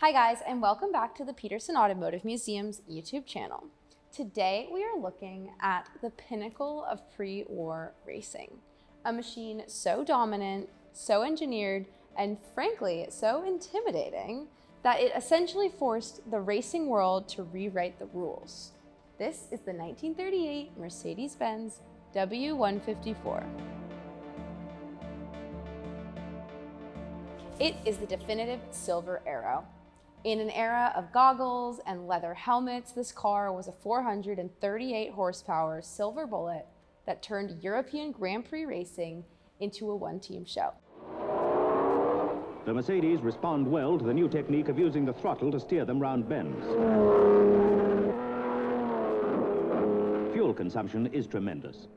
Hi guys, and welcome back to the Peterson Automotive Museum's YouTube channel. Today we are looking at the pinnacle of pre-war racing, a machine so dominant, so engineered, and frankly, so intimidating that it essentially forced the racing world to rewrite the rules. This is the 1938 Mercedes-Benz W154. It is the definitive silver arrow. In an era of goggles and leather helmets, this car was a 438 horsepower silver bullet that turned European Grand Prix racing into a one-team show. The Mercedes respond well to the new technique of using the throttle to steer them round bends. Fuel consumption is tremendous.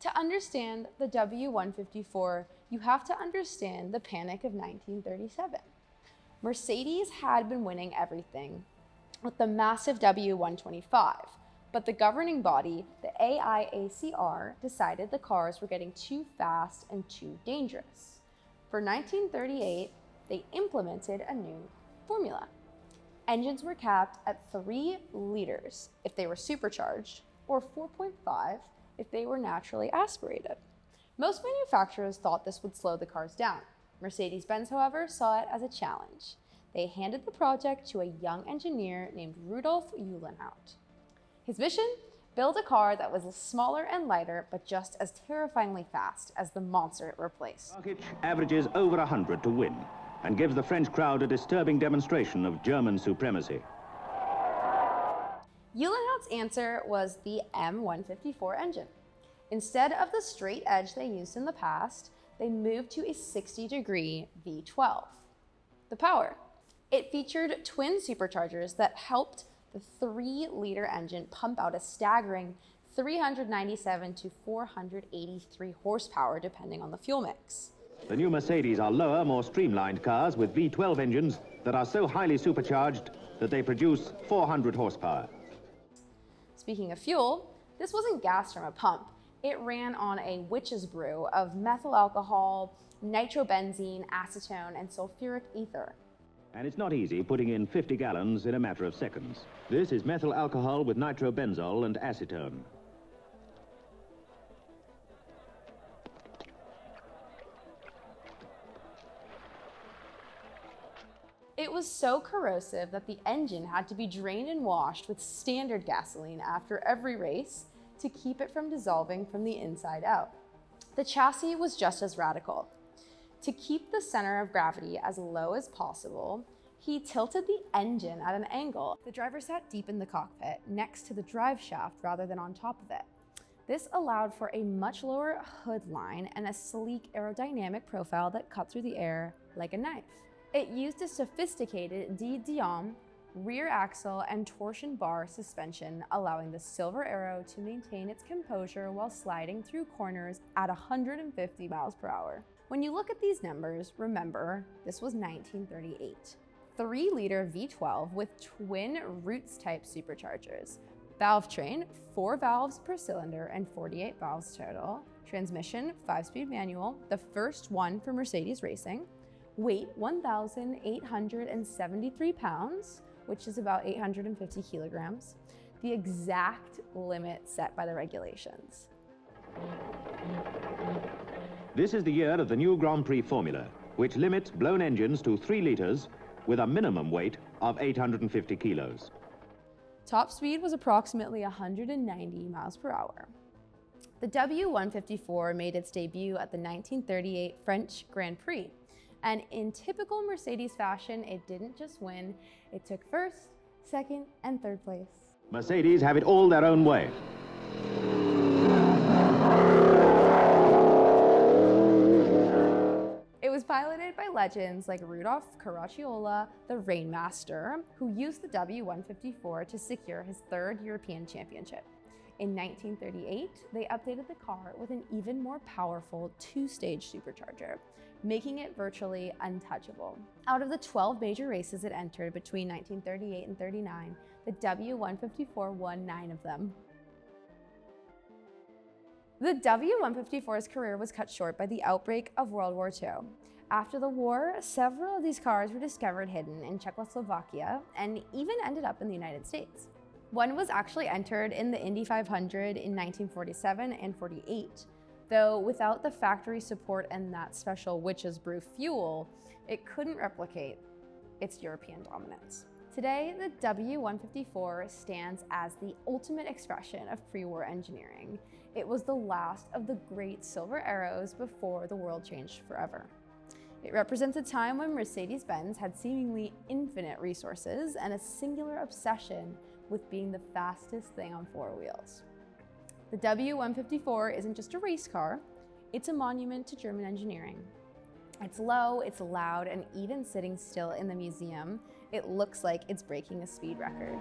To understand the W154, you have to understand the panic of 1937. Mercedes had been winning everything with the massive W125, but the governing body, the AIACR, decided the cars were getting too fast and too dangerous. For 1938, they implemented a new formula. Engines were capped at 3 liters if they were supercharged, or 4.5 if they were naturally aspirated. Most manufacturers thought this would slow the cars down. Mercedes-Benz, however, saw it as a challenge. They handed the project to a young engineer named Rudolf Caracciola. His mission? Build a car that was smaller and lighter, but just as terrifyingly fast as the monster it replaced. Caracciola averages over 100 to win and gives the French crowd a disturbing demonstration of German supremacy. Caracciola answer was the M154 engine. Instead of the straight edge they used in the past, they moved to a 60-degree V12. The power. It featured twin superchargers that helped the 3-liter engine pump out a staggering 397 to 483 horsepower, depending on the fuel mix. The new Mercedes are lower, more streamlined cars with V12 engines that are so highly supercharged that they produce 400 horsepower. Speaking of fuel, this wasn't gas from a pump. It ran on a witch's brew of methyl alcohol, nitrobenzene, acetone, and sulfuric ether. And it's not easy putting in 50 gallons in a matter of seconds. This is methyl alcohol with nitrobenzol and acetone. It was so corrosive that the engine had to be drained and washed with standard gasoline after every race to keep it from dissolving from the inside out. The chassis was just as radical. To keep the center of gravity as low as possible, he tilted the engine at an angle. The driver sat deep in the cockpit, next to the drive shaft rather than on top of it. This allowed for a much lower hood line and a sleek aerodynamic profile that cut through the air like a knife. It used a sophisticated D-diam rear axle and torsion bar suspension, allowing the Silver Arrow to maintain its composure while sliding through corners at 150 miles per hour. When you look at these numbers, remember, this was 1938. 3-liter V12 with twin Roots-type superchargers. Valve train, 4 valves per cylinder and 48 valves total. Transmission, 5-speed manual, the first one for Mercedes racing. Weight, 1,873 pounds, which is about 850 kilograms, the exact limit set by the regulations. This is the year of the new Grand Prix formula, which limits blown engines to 3 liters with a minimum weight of 850 kilos. Top speed was approximately 190 miles per hour. The W154 made its debut at the 1938 French Grand Prix. And in typical Mercedes fashion, it didn't just win, it took first, second, and third place. Mercedes have it all their own way. It was piloted by legends like Rudolf Caracciola, the Rainmaster, who used the W154 to secure his 3rd European championship. In 1938, they updated the car with an even more powerful 2-stage supercharger, making it virtually untouchable. Out of the 12 major races it entered between 1938 and 39, the W154 won 9 of them. The W154's career was cut short by the outbreak of World War II. After the war, several of these cars were discovered hidden in Czechoslovakia and even ended up in the United States. One was actually entered in the Indy 500 in 1947 and 48, though without the factory support and that special witch's brew fuel, it couldn't replicate its European dominance. Today, the W154 stands as the ultimate expression of pre-war engineering. It was the last of the great silver arrows before the world changed forever. It represents a time when Mercedes-Benz had seemingly infinite resources and a singular obsession with being the fastest thing on four wheels. The W154 isn't just a race car, it's a monument to German engineering. It's low, it's loud, and even sitting still in the museum, it looks like it's breaking a speed record.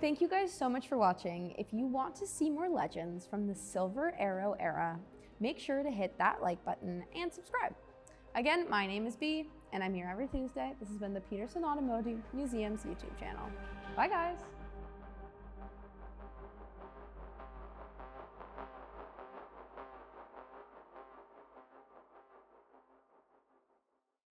Thank you guys so much for watching. If you want to see more legends from the Silver Arrow era, make sure to hit that like button and subscribe. Again, my name is Bea, and I'm here every Tuesday. This has been the Peterson Automotive Museum's YouTube channel. Bye guys.